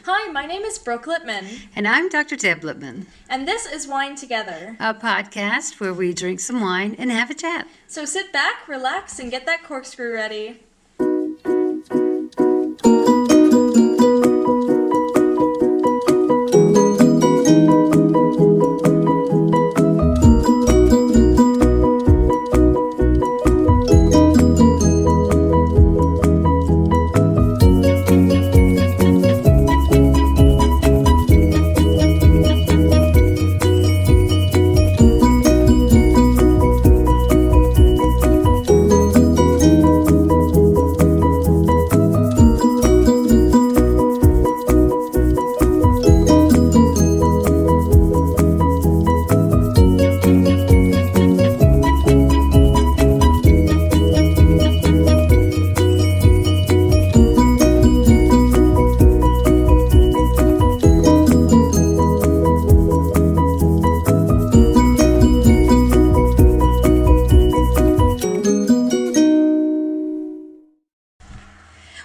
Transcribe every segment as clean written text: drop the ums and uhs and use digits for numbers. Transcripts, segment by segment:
Hi, my name is Brooke Lippman, And I'm Dr. Deb Lippman, and this is Wine Together. a podcast where we drink some wine and have a chat. So sit back, relax, and get that corkscrew ready.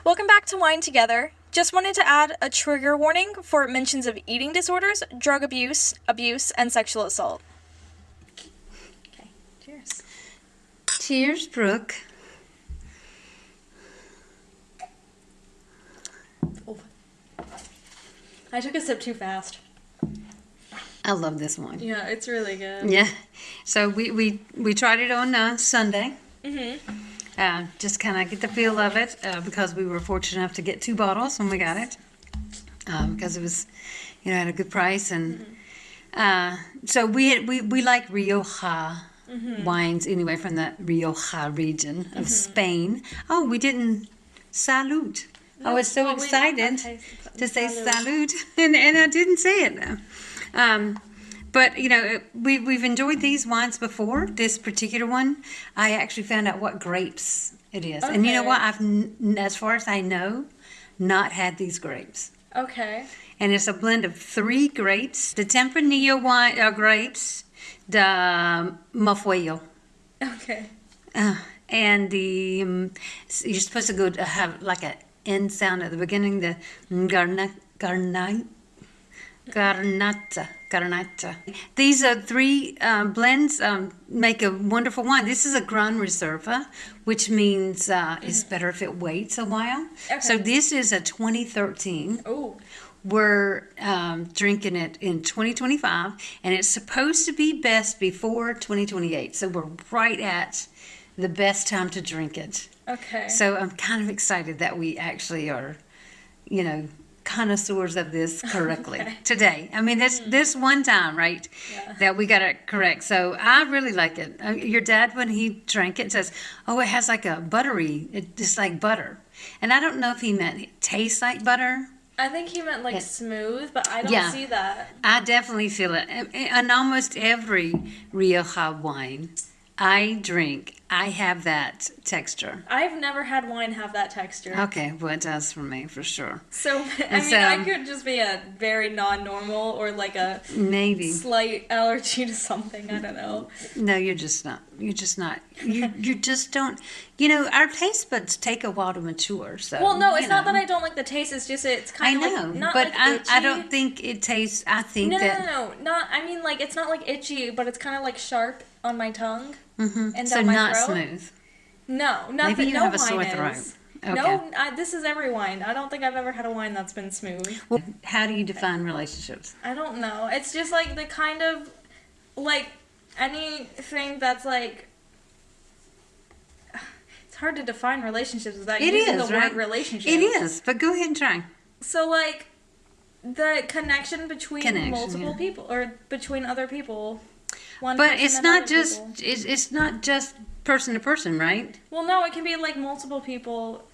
Welcome back to Wine Together. Just wanted to add a trigger warning for mentions of eating disorders, drug abuse, and sexual assault. Okay, cheers. Cheers, Brooke. Oh. I took a sip too fast. I love this wine. Yeah, it's really good. Yeah. So we tried it on Sunday. Mm-hmm. Just kind of get the feel of it because we were fortunate enough to get 2 bottles when we got it because it was, at a good price. And so we like Rioja wines anyway from the Rioja region of Spain. Oh, we didn't salute. I was so excited to say salute, and I didn't say it. But, we've enjoyed these wines before. This particular one, I actually found out what grapes it is. Okay. And you know what? I've, as far as I know, not had these grapes. Okay. And it's a blend of 3 grapes. The Tempranillo wine, grapes, the Mafuello. Okay. And the, you're supposed to go have like an N sound at the beginning, the Garnacha. These are 3 blends make a wonderful wine. This is a Gran Reserva, which means it's better if it waits a while. Okay. So this is a 2013. Oh. We're drinking it in 2025, and it's supposed to be best before 2028. So we're right at the best time to drink it. Okay. So I'm kind of excited that we actually are, connoisseurs of this correctly today. I mean, this one time, right, that we got it correct. So I really like it. Your dad, when he drank it, says, oh, it has like a buttery, it's like butter. And I don't know if he meant it tastes like butter. I think he meant like smooth, but I don't see that. I definitely feel it. And almost every Rioja wine I drink, I have that texture. I've never had wine have that texture. Okay, well, it does for me, for sure. So, I could just be a very non-normal or like a maybe slight allergy to something. I don't know. No, you're just not. You're just not. You just don't. Our taste buds take a while to mature. So. Well, no, it's not that I don't like the taste. It's just it's kind of like not but like itchy. I don't think it tastes. I think No. Not. I mean, like it's not like itchy, but it's kind of like sharp on my tongue. Mm-hmm. And so my not throat. Smooth. No, nothing. Maybe you no have a wine sore is. throat. Okay. No, this is every wine. I don't think I've ever had a wine that's been smooth. Well, how do you define relationships? I don't know. It's just like the kind of like anything that's like. It's hard to define relationships without using the word relationship. It is, but go ahead and try. So like the connection between multiple people or between other people. But it's not just it's not just person to person, right? Well, no, it can be like multiple people.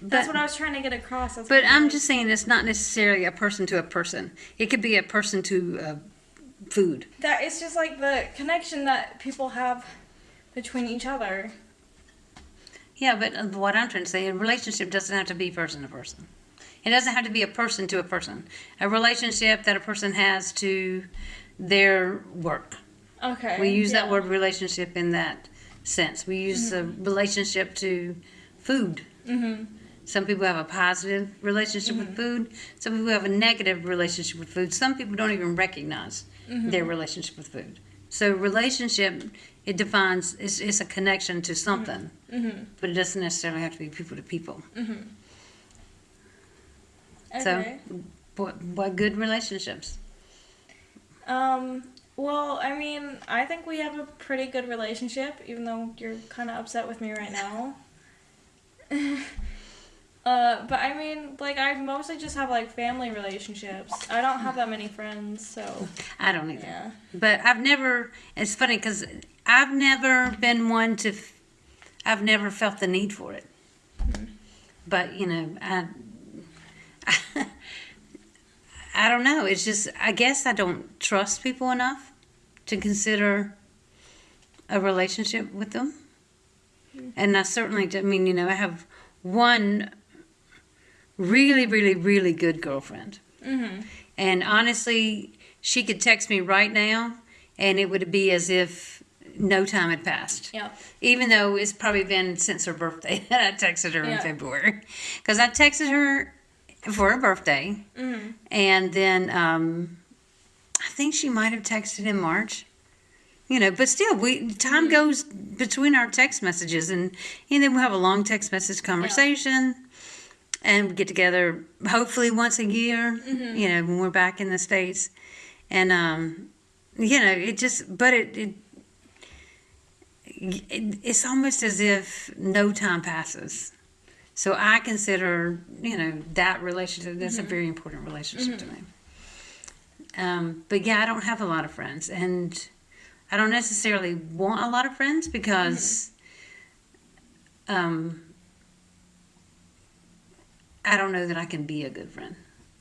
That's what I was trying to get across. But I'm just saying it's not necessarily a person to a person. It could be a person to food. That it's just like the connection that people have between each other. Yeah, but what I'm trying to say, a relationship doesn't have to be person to person. It doesn't have to be a person to a person. A relationship that a person has to their work. Okay. We use that word relationship in that sense. We use a relationship to food. Mm-hmm. Some people have a positive relationship with food. Some people have a negative relationship with food. Some people don't even recognize their relationship with food. So relationship, it defines, it's a connection to something, but it doesn't necessarily have to be people to people. Okay. So, what good relationships? Well, I mean, I think we have a pretty good relationship, even though you're kind of upset with me right now. But I mean, like, I mostly just have, like, family relationships. I don't have that many friends, so. I don't either. Yeah. But I've never, it's funny because I've never been one to, I've never felt the need for it. But, you know, I don't know. It's just, I guess I don't trust people enough to consider a relationship with them. And I certainly, I mean, you know, I have one really, really, really good girlfriend. And honestly, she could text me right now and it would be as if no time had passed. Yep. Even though it's probably been since her birthday that I texted her in Yeah. February. Because I texted her for her birthday. And then I think she might have texted in March. You know, but still, time goes between our text messages, and then we'll have a long text message conversation, and we get together hopefully once a year. You know, when we're back in the States, and you know, it just, but it's almost as if no time passes. So I consider, you know, that relationship, that's a very important relationship to me. But yeah, I don't have a lot of friends, and I don't necessarily want a lot of friends because I don't know that I can be a good friend.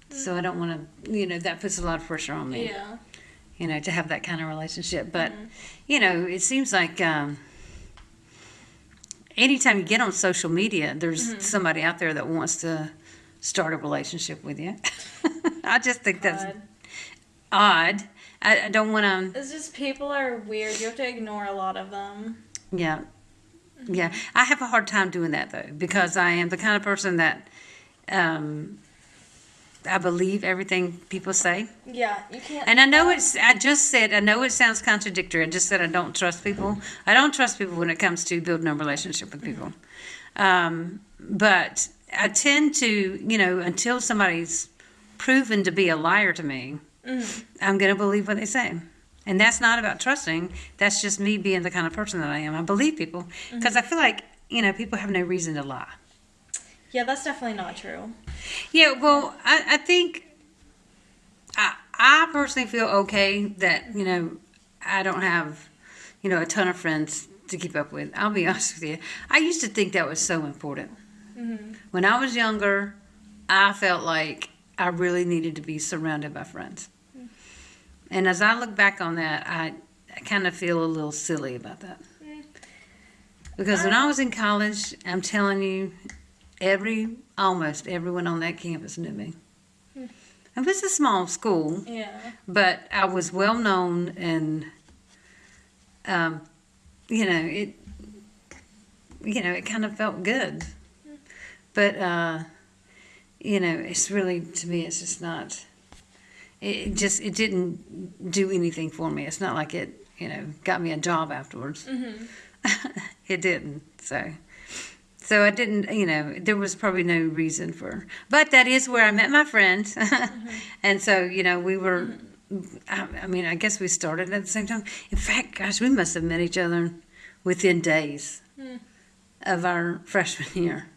So I don't want to, you know, that puts a lot of pressure on me. Yeah. You know, to have that kind of relationship. But, you know, it seems like anytime you get on social media, there's somebody out there that wants to start a relationship with you. I just think that's odd. I don't want to. It's just people are weird. You have to ignore a lot of them. Yeah. Yeah. I have a hard time doing that, though, because I am the kind of person that I believe everything people say. Yeah, you can't. And I know I know it sounds contradictory. I just said I don't trust people. I don't trust people when it comes to building a relationship with people. But I tend to, you know, until somebody's proven to be a liar to me, I'm going to believe what they say. And that's not about trusting. That's just me being the kind of person that I am. I believe people because I feel like, you know, people have no reason to lie. Yeah, that's definitely not true. Yeah, well, I think I personally feel okay that, you know, I don't have, you know, a ton of friends to keep up with. I'll be honest with you. I used to think that was so important. When I was younger, I felt like I really needed to be surrounded by friends. And as I look back on that, I kind of feel a little silly about that. Because when I was in college, I'm telling you, almost everyone on that campus knew me. It was a small school, but I was well known, and you know, it kind of felt good. But you know, it's really, to me, it's just not. It didn't do anything for me. It's not like it, you know, got me a job afterwards. It didn't. So I didn't, you know, there was probably no reason for, but that is where I met my friend. And so, you know, we were, I mean, I guess we started at the same time. In fact, gosh, we must have met each other within days of our freshman year.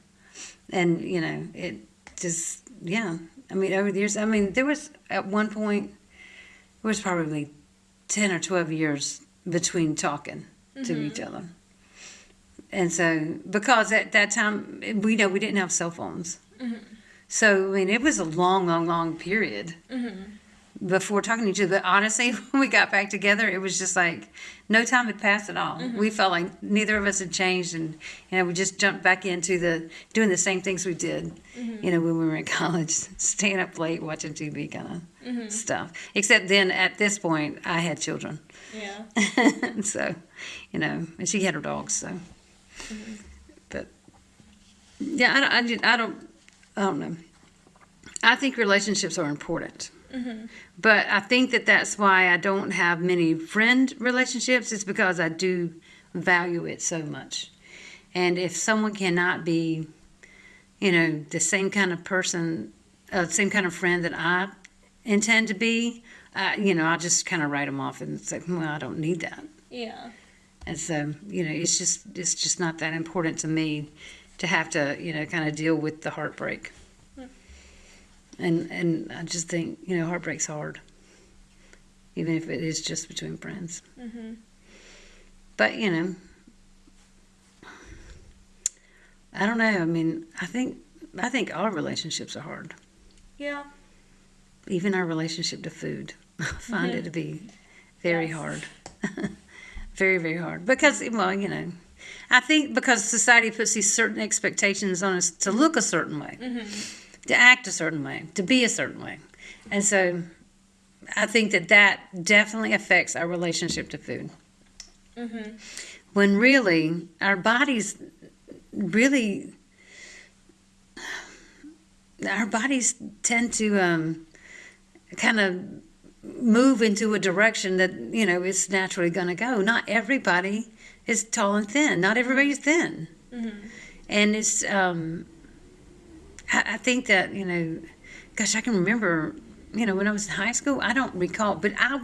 And, you know, it just, yeah. I mean, over the years, I mean, there was, at one point, there was probably 10 or 12 years between talking to each other. And so, because at that time, we didn't have cell phones. So, I mean, it was a long, long, long period before talking to each other. But honestly, when we got back together, it was just like no time had passed at all. We felt like neither of us had changed, and, you know, we just jumped back into doing the same things we did, you know, when we were in college, staying up late, watching TV kind of stuff. Except then, at this point, I had children. So, you know, and she had her dogs, so. But Yeah, I don't know. I think relationships are important. But I think that that's why I don't have many friend relationships. It's because I do value it so much. And if someone cannot be, the same kind of person, same kind of friend that I intend to be, I'll just kind of write them off and say, well, I don't need that. Yeah. And so, it's just not that important to me to have to, kind of deal with the heartbreak. And I just think, heartbreak's hard, even if it is just between friends. But, I don't know. I mean, I think all relationships are hard. Yeah. Even our relationship to food. I find it to be very hard. Very, very hard. Because, well, I think because society puts these certain expectations on us to look a certain way. To act a certain way, to be a certain way. And so I think that definitely affects our relationship to food. When really, our bodies tend to kind of move into a direction that, is naturally going to go. Not everybody is tall and thin. Not everybody's thin. And it's... I think that, gosh, I can remember, when I was in high school, I don't recall, but I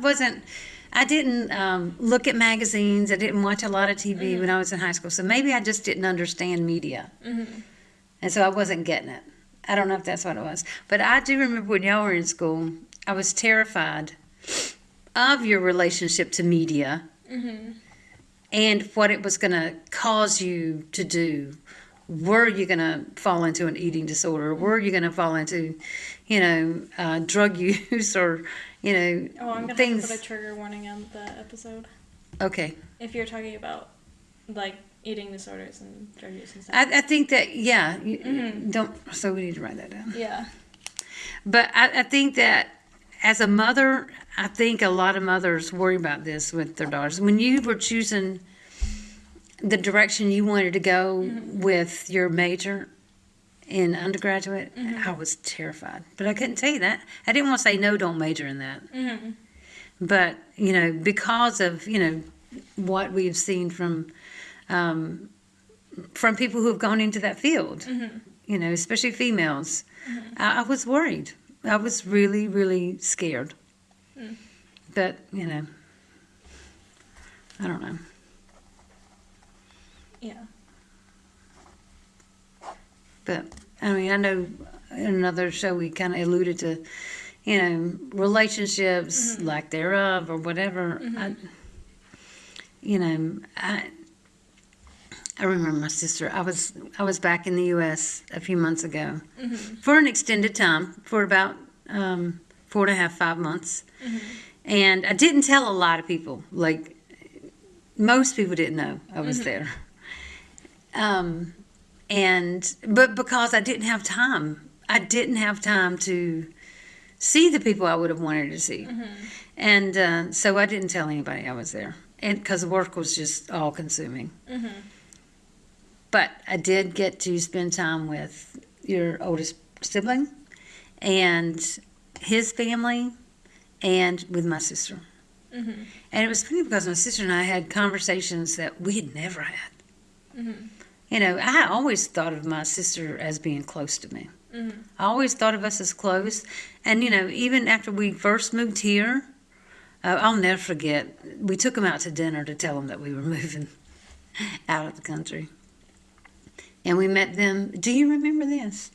didn't look at magazines. I didn't watch a lot of TV when I was in high school. So maybe I just didn't understand media. And so I wasn't getting it. I don't know if that's what it was. But I do remember when y'all were in school, I was terrified of your relationship to media and what it was going to cause you to do. Were you going to fall into an eating disorder? Were you going to fall into, drug use or, Oh, I'm going things? to put a trigger warning on the episode. Okay. If you're talking about, like, eating disorders and drug use and stuff. I think that, yeah. So we need to write that down. Yeah. But I think that as a mother, I think a lot of mothers worry about this with their daughters. When you were choosing the direction you wanted to go with your major in undergraduate, I was terrified. But I couldn't tell you that. I didn't want to say, no, don't major in that. But, because of, what we've seen from people who have gone into that field, especially females, I was worried. I was really, really scared. But, I don't know. Yeah. But, I mean, I know in another show we kind of alluded to, relationships, lack thereof, or whatever. I remember my sister. I was back in the U.S. a few months ago for an extended time, for about 4.5, 5 months. And I didn't tell a lot of people. Like, most people didn't know I was there. But because I didn't have time to see the people I would have wanted to see. And so I didn't tell anybody I was there, and because work was just all consuming. But I did get to spend time with your oldest sibling and his family and with my sister. And it was funny because my sister and I had conversations that we had never had. I always thought of my sister as being close to me. I always thought of us as close. And, even after we first moved here, I'll never forget, we took them out to dinner to tell them that we were moving out of the country. And we met them. Do you remember this?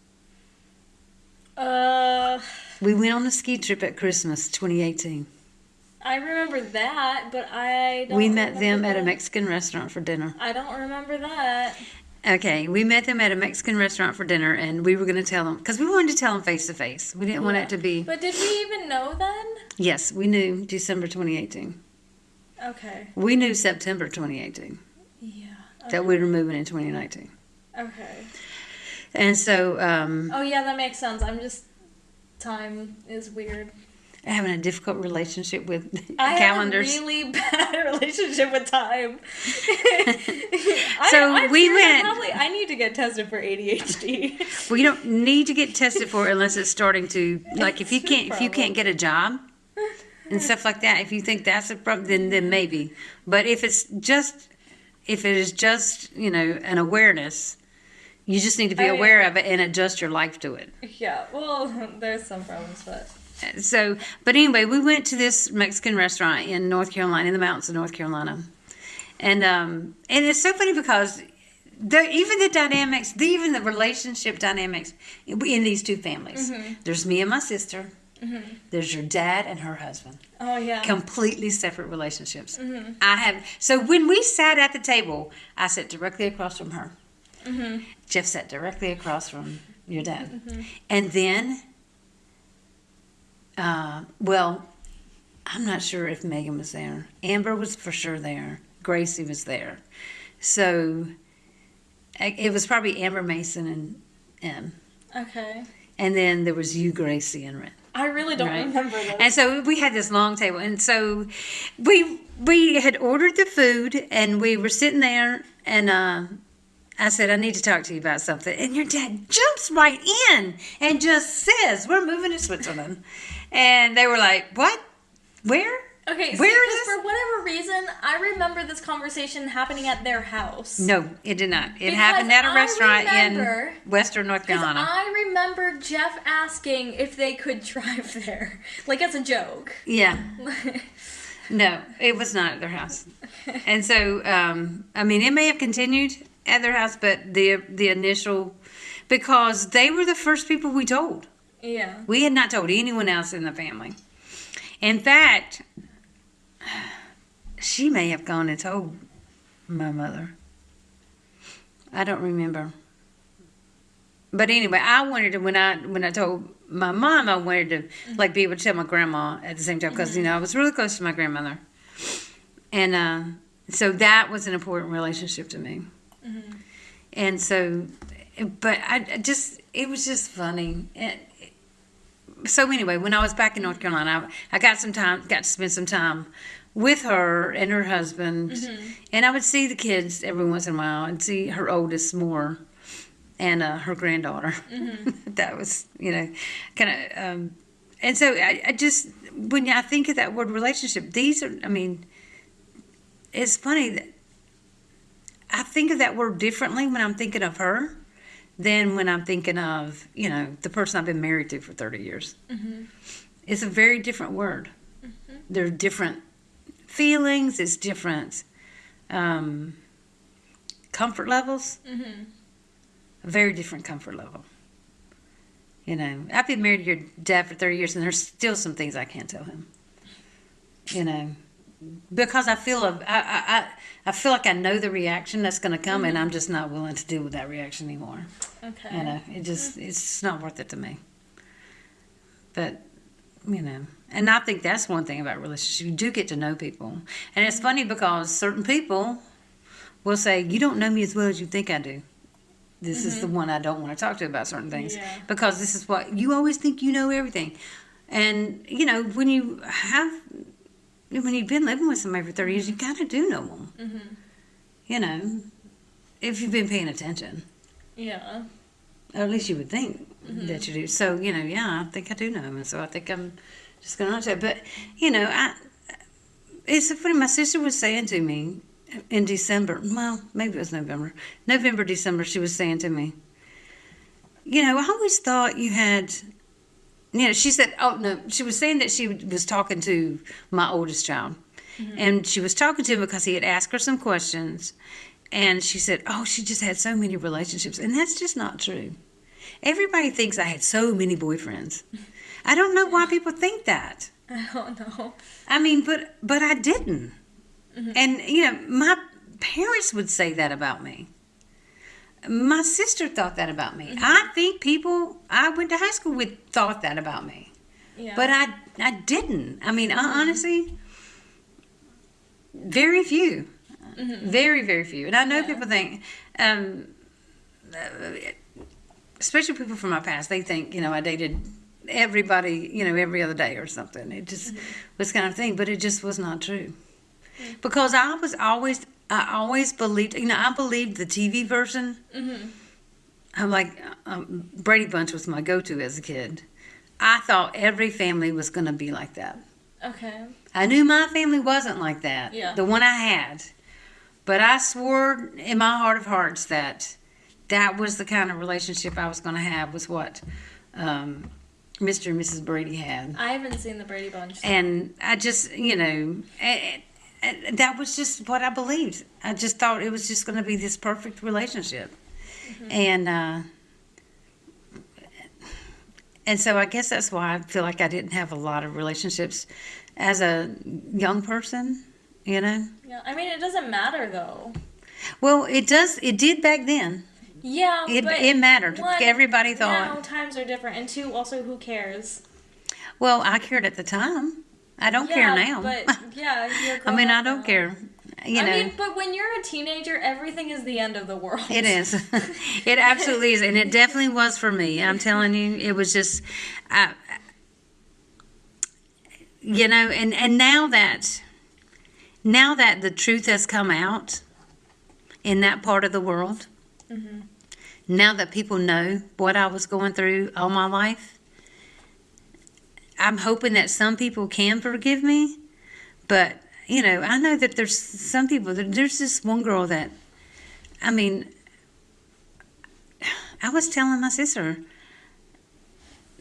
We went on a ski trip at Christmas 2018. I remember that, but I don't We met them remember at a that. Mexican restaurant for dinner. I don't remember that. Okay, we met them at a Mexican restaurant for dinner, and we were going to tell them, because we wanted to tell them face to face. We didn't want it to be... But did we even know then? Yes, we knew December 2018. Okay. We knew September 2018 Yeah. that we were moving in 2019. Okay. And so... Oh, yeah, that makes sense. Time is weird. having a difficult relationship with I calendars. have a really bad relationship with time. I need to get tested for ADHD. Well, you don't need to get tested for it unless it's starting to, like, if you can't get a job and stuff like that. If you think that's a problem, then maybe. But if it is just an awareness, you just need to be aware of it and adjust your life to it. Yeah, well, there's some problems, but. So, but anyway, we went to this Mexican restaurant in North Carolina, in the mountains of North Carolina, and it's so funny because even the relationship dynamics in these two families. Mm-hmm. There's me and my sister. Mm-hmm. There's your dad and her husband. Oh yeah. Completely separate relationships. Mm-hmm. So when we sat at the table, I sat directly across from her. Mm-hmm. Jeff sat directly across from your dad, mm-hmm. and then. Well, I'm not sure if Megan was there. Amber was for sure there. Gracie was there. So it was probably Amber, Mason, and M. Okay. And then there was you, Gracie, and Ren. I really don't remember this. And so we had this long table. And so we had ordered the food, and we were sitting there, and I said, I need to talk to you about something. And your dad jumps right in and just says, we're moving to Switzerland. And they were like, what? Where? Okay, where is this? For whatever reason, I remember this conversation happening at their house. No, it did not. It happened at a restaurant in Western North Carolina. I remember Jeff asking if they could drive there. Like, as a joke. Yeah. No, it was not at their house. And so, it may have continued at their house, but the initial, because they were the first people we told. Yeah. We had not told anyone else in the family. In fact, she may have gone and told my mother. I don't remember. But anyway, I wanted to, when I told my mom, I wanted to mm-hmm. Be able to tell my grandma at the same time, because mm-hmm. I was really close to my grandmother. And so that was an important relationship to me. Mm-hmm. And so, but it was just funny. So anyway, when I was back in North Carolina, I got to spend some time with her and her husband, mm-hmm. and I would see the kids every once in a while, and see her oldest more, and her granddaughter. Mm-hmm. That was, kind of, and so I just, when I think of that word relationship, these are, it's funny that I think of that word differently when I'm thinking of her than when I'm thinking of, the person I've been married to for 30 years. Mm-hmm. It's a very different word. Mm-hmm. There are different feelings. It's different comfort levels. Mm-hmm. A very different comfort level. I've been married to your dad for 30 years, and there's still some things I can't tell him. Because I feel I feel like I know the reaction that's going to come, mm-hmm. and I'm just not willing to deal with that reaction anymore. Okay. It's just not worth it to me. But, and I think that's one thing about relationships. You do get to know people. And it's funny because certain people will say, you don't know me as well as you think I do. This mm-hmm. is the one I don't want to talk to about certain things. Yeah. Because this is what, you always think you know everything. And, when you've been living with somebody for 30 years, you kind of do know them. Mm-hmm. If you've been paying attention. Yeah. Or at least you would think mm-hmm. that you do. So, I think I do know them. And so I think I'm just going to say. But, it's so funny. My sister was saying to me in December, well, maybe it was November, December, she was saying to me, I always thought you had... she said, she was saying that she was talking to my oldest child. Mm-hmm. And she was talking to him because he had asked her some questions. And she said, she just had so many relationships. And that's just not true. Everybody thinks I had so many boyfriends. I don't know why people think that. I don't know. But I didn't. Mm-hmm. And, my parents would say that about me. My sister thought that about me. Mm-hmm. I think people I went to high school with thought that about me. Yeah. But I didn't. Mm-hmm. Honestly, very few. Mm-hmm. Very, very few. And I know people think, especially people from my past, they think, I dated, everybody, every other day or something. It just was kind of thing, but it just was not true. Because I always believed, I believed the TV version. I'm like, Brady Bunch was my go-to as a kid. I thought every family was going to be like that. Okay. I knew my family wasn't like that. Yeah. The one I had. But I swore in my heart of hearts that was the kind of relationship I was going to have with what Mr. and Mrs. Brady had. I haven't seen the Brady Bunch. And I just, that was just what I believed. I just thought it was just going to be this perfect relationship. And so I guess that's why I feel like I didn't have a lot of relationships as a young person, Yeah, I mean, it doesn't matter, though. Well, it did back then. Yeah, but it mattered. one, Everybody thought. Now times are different, and two, also, who cares? Well, I cared at the time. I don't care now. But yeah, you're I mean, I don't now. care. I mean, but when you're a teenager, everything is the end of the world. It is. It absolutely is, and it definitely was for me. I'm telling you, it was just, and now that the truth has come out in that part of the world, now that people know what I was going through all my life, I'm hoping that some people can forgive me, but I know that there's some people, there's this one girl that, I mean, I was telling my sister,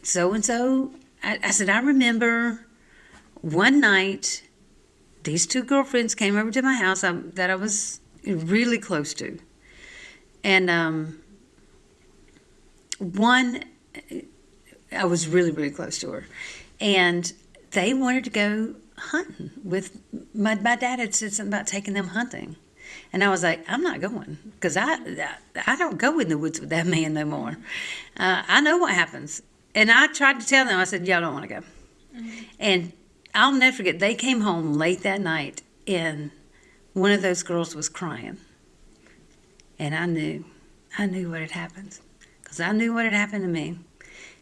so-and-so, I said, I remember one night, these two girlfriends came over to my house that I was really close to. And one, I was really, really close to her. And they wanted to go hunting with my dad had said something about taking them hunting, and I was like, I'm not going, because I don't go in the woods with that man no more. I know what happens, and I tried to tell them. I said, y'all don't want to go. And I'll never forget, they came home late that night and one of those girls was crying, and I knew what had happened, because I knew what had happened to me.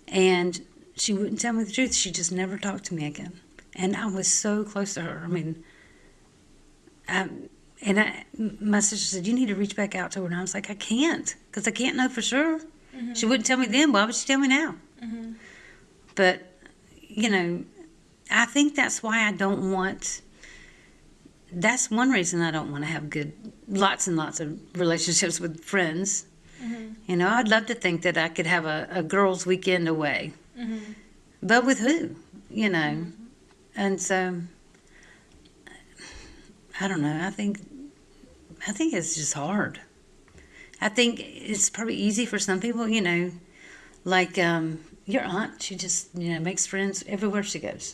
And she wouldn't tell me the truth. She just never talked to me again. And I was so close to her. I mean, my sister said, you need to reach back out to her. And I was like, I can't, because I can't know for sure. She wouldn't tell me then. Why would she tell me now? But, I think that's why I don't want, that's one reason I don't want to have lots and lots of relationships with friends. I'd love to think that I could have a girls' weekend away. But with who? And so, I don't know. I think it's just hard. I think it's probably easy for some people, like your aunt. She just, makes friends everywhere she goes.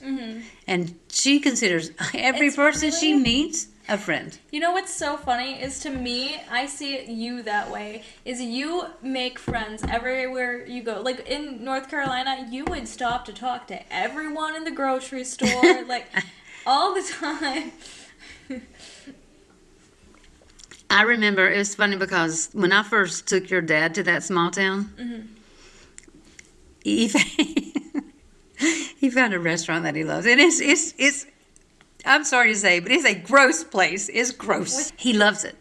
And she considers every person she meets a friend. You know what's so funny is, to me, I see you that way, is you make friends everywhere you go. Like in North Carolina, you would stop to talk to everyone in the grocery store, like all the time. I remember, it was funny because when I first took your dad to that small town, he found a restaurant that he loves. And it's I'm sorry to say, but it's a gross place. It's gross. He loves it.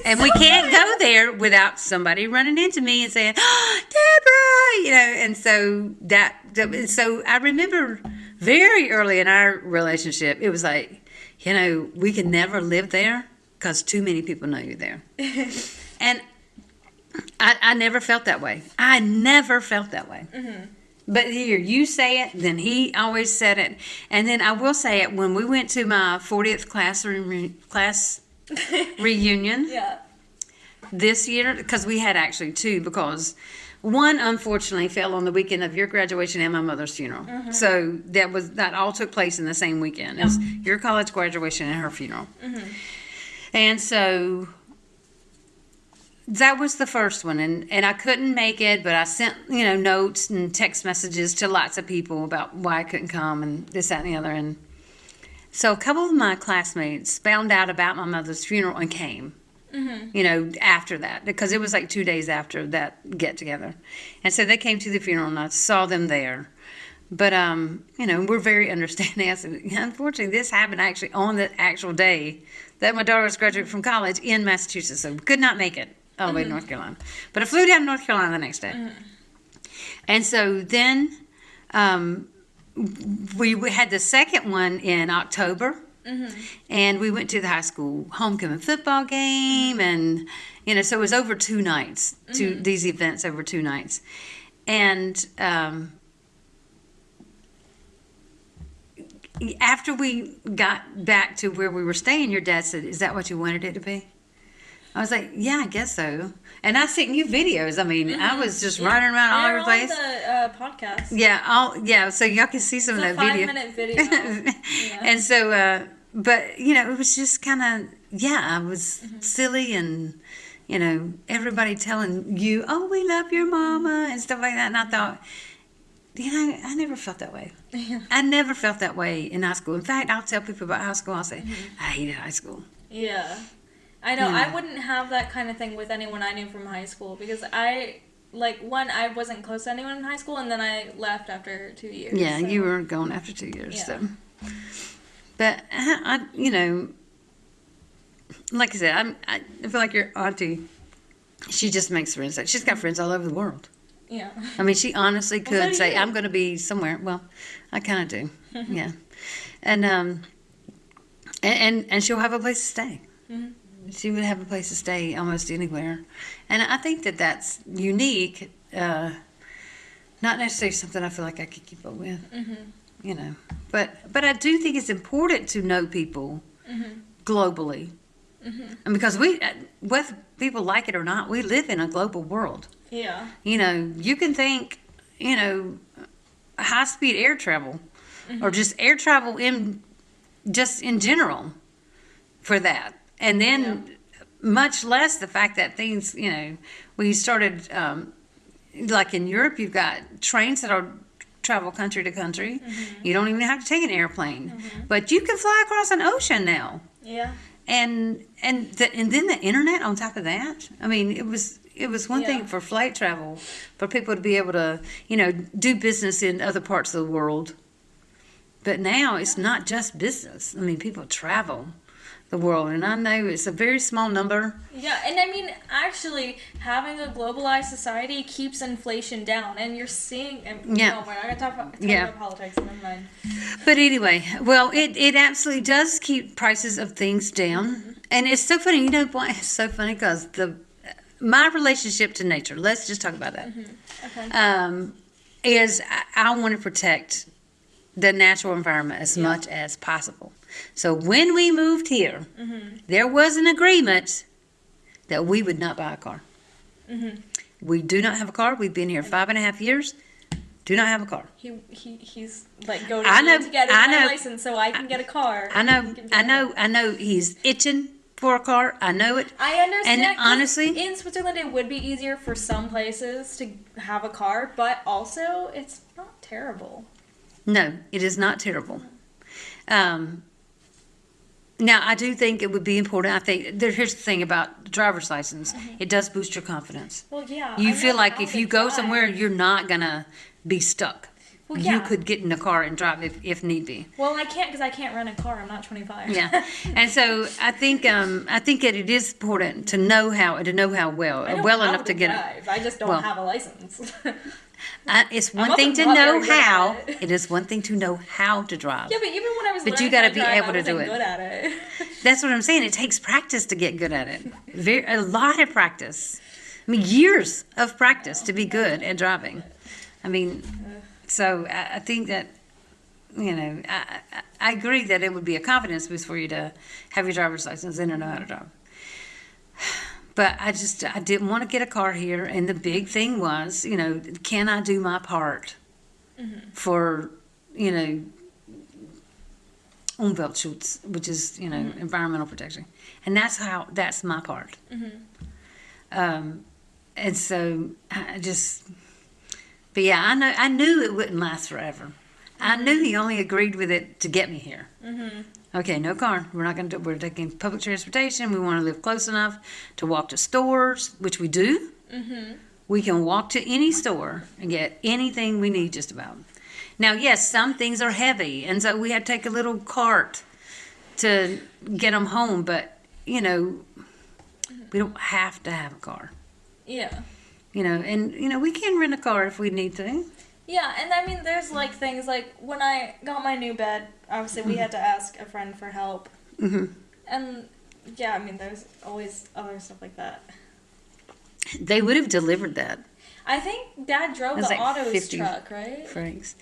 And we can't go there without somebody running into me and saying, oh, Deborah, and so so I remember very early in our relationship, it was like, we can never live there because too many people know you're there. And I never felt that way. I never felt that way. But here, you say it, then he always said it. And then I will say it, when we went to my 40th class reunion this year, because we had actually two, because one unfortunately fell on the weekend of your graduation and my mother's funeral. So that all took place in the same weekend. It was your college graduation and her funeral. And so that was the first one, and I couldn't make it, but I sent, notes and text messages to lots of people about why I couldn't come and this, that, and the other. And so a couple of my classmates found out about my mother's funeral and came, after that, because it was like 2 days after that get-together. And so they came to the funeral, and I saw them there. But, you know, we're very understanding. I said, unfortunately, this happened actually on the actual day that my daughter was graduating from college in Massachusetts. So we could not make it all the way to North Carolina. But I flew down to North Carolina the next day. And so then we had the second one in October. And we went to the high school homecoming football game. And, you know, so it was over 2 nights, these events over 2 nights. And after we got back to where we were staying, your dad said, "Is that what you wanted it to be?" I was like, "Yeah, I guess so." And I sent you videos. I mean, I was just running around all over the place. On the podcast. Yeah, so y'all can see some of that video. 5-minute video. Yeah. And so, but, you know, it was just kind of, I was silly and, you know, everybody telling you, "Oh, we love your mama," and stuff like that. And I thought, you know, I never felt that way. I never felt that way in high school. In fact, I'll tell people about high school. I'll say, I hated high school. Yeah. I know. I wouldn't have that kind of thing with anyone I knew from high school because I wasn't close to anyone in high school, and then I left after 2 years. Yeah, so. you were gone after 2 years. Yeah. So. But, you know, like I said, I feel like your auntie, she just makes friends. She's got friends all over the world. Yeah. I mean, she honestly could so do say, you. "I'm going to be somewhere." Well, I kind of do. Yeah. And she'll have a place to stay. She would have a place to stay almost anywhere. And I think that that's unique. Not necessarily something I feel like I could keep up with. You know. But I do think it's important to know people globally. And because whether people like it or not, we live in a global world. Yeah. You know, you can think, you know, high-speed air travel or just air travel in general for that. And then much less the fact that things, you know, we started, like in Europe, you've got trains that'll travel country to country. You don't even have to take an airplane. But you can fly across an ocean now. Yeah. And then the internet on top of that. I mean, it was one thing for flight travel, for people to be able to, you know, do business in other parts of the world. But now it's not just business. I mean, people travel the world, and I know it's a very small number. Yeah, and I mean, actually, having a globalized society keeps inflation down, and you're seeing. Oh, we're not gonna talk about politics. Never mind. But anyway, well, it absolutely does keep prices of things down, and it's so funny. You know why? It's so funny because my relationship to nature. Let's just talk about that. Okay. Is I want to protect the natural environment as much as possible. So when we moved here, there was an agreement that we would not buy a car. We do not have a car. We've been here 5.5 years. Do not have a car. He's like going to get my license so I can get a car. I know. He's itching for a car. I know it. I understand. And honestly, in Switzerland, it would be easier for some places to have a car, but also it's not terrible. No, it is not terrible. Now, I do think it would be important. I think here's the thing about the driver's license. It does boost your confidence. Well, yeah. You feel like if you go somewhere, you're not going to be stuck. Well, yeah. You could get in a car and drive if need be. Well, I can't because I can't rent a car. I'm not 25. Yeah, and so I think that it is important to know how enough to get drive. I just don't have a license. It's one thing to know how. It is one thing to know how to drive. Yeah, but even when I was you got to be able to do it. Good at it. That's what I'm saying. It takes practice to get good at it. A lot of practice. I mean, years of practice to be good at driving. I mean, so I think that, you know, I agree that it would be a confidence boost for you to have your driver's license and to know how to drive. But I didn't want to get a car here, and the big thing was, you know, can I do my part for, you know, Umweltschutz, which is, you know, environmental protection, and that's my part. And so but yeah, I knew it wouldn't last forever. I knew he only agreed with it to get me here. Okay, no car. We're taking public transportation. We want to live close enough to walk to stores, which we do. We can walk to any store and get anything we need just about. Now, yes, some things are heavy, and so we had to take a little cart to get them home, but, you know, we don't have to have a car. Yeah. You know, and, you know, we can rent a car if we need to. Yeah, and I mean, there's like things like when I got my new bed, obviously we had to ask a friend for help. Mm-hmm. And yeah, I mean, there's always other stuff like that. They would have delivered that. I think Dad drove It was the like Autos 50 truck, right? Franks.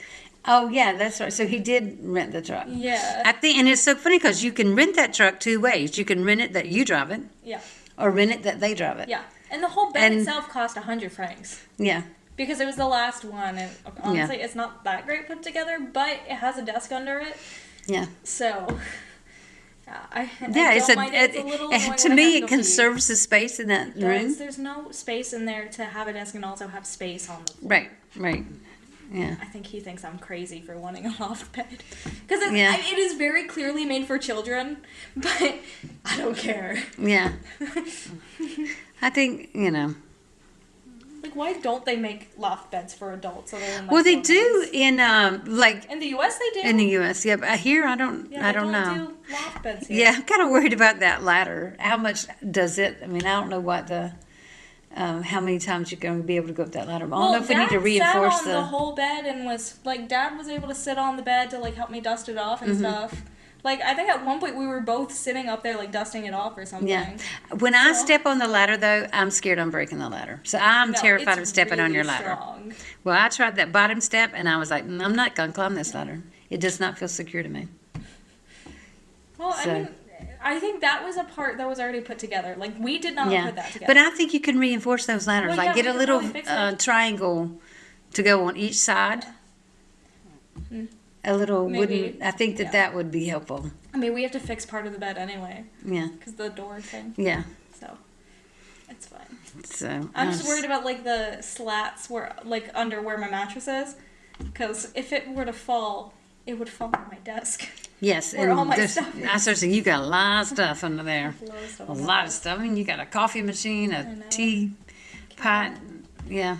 Oh, yeah, that's right. So he did rent the truck. Yeah. I think, and it's so funny because you can rent that truck two ways. You can rent it that you drive it, Yeah. or rent it that they drive it. Yeah. And the whole bed And- itself cost 100 francs. Yeah. Because it was the last one, and honestly, it's not that great put together, but it has a desk under it. Yeah. So, I Yeah, don't mind it. It's a little annoying to when I me, have to it go pee. conserves the space in that room. There's no space in there to have a desk and also have space on the floor. Right, right. Yeah. I think he thinks I'm crazy for wanting a loft bed. Because Yeah. it is very clearly made for children, but I don't care. Yeah. I think, you know. Like, why don't they make loft beds for adults other than, like, Well, they grown do ones? in, like, In the U.S. they do. in the U.S. Yeah, but here, I don't Yeah, they know. do loft beds here. Yeah, I'm kind of worried about that ladder. How much does it? I mean, I don't know what the, how many times you're going to be able to go up that ladder. I don't know if we need to Dad reinforce sat on the whole bed and was like, Dad was able to sit on the bed to like help me dust it off and stuff. Like, I think at one point we were both sitting up there like dusting it off or something. Yeah. When I So- step on the ladder, though, I'm scared I'm breaking the ladder. So I'm No, terrified it's of stepping on really your ladder. strong. Well, I tried that bottom step, and I was like, I'm not going to climb this ladder. It does not feel secure to me. Well, So- I mean, I think that was a part that was already put together. Like, we did not Yeah. put that together. But I think you can reinforce those ladders. Well, Like, yeah, get we a could little probably fix it. triangle to go on each side. A little Maybe, wooden. I think that yeah. that would be helpful. I mean, we have to fix part of the bed anyway Yeah. because the door thing. Yeah. So, it's fine. So I'm just worried about like the slats where, like, under where my mattress is, because if it were to fall, it would fall on my desk. Yes, where all my stuff is. I started saying you got a lot of stuff under there. A A lot of stuff. I mean, you got a coffee machine, a know. tea pot. Yeah.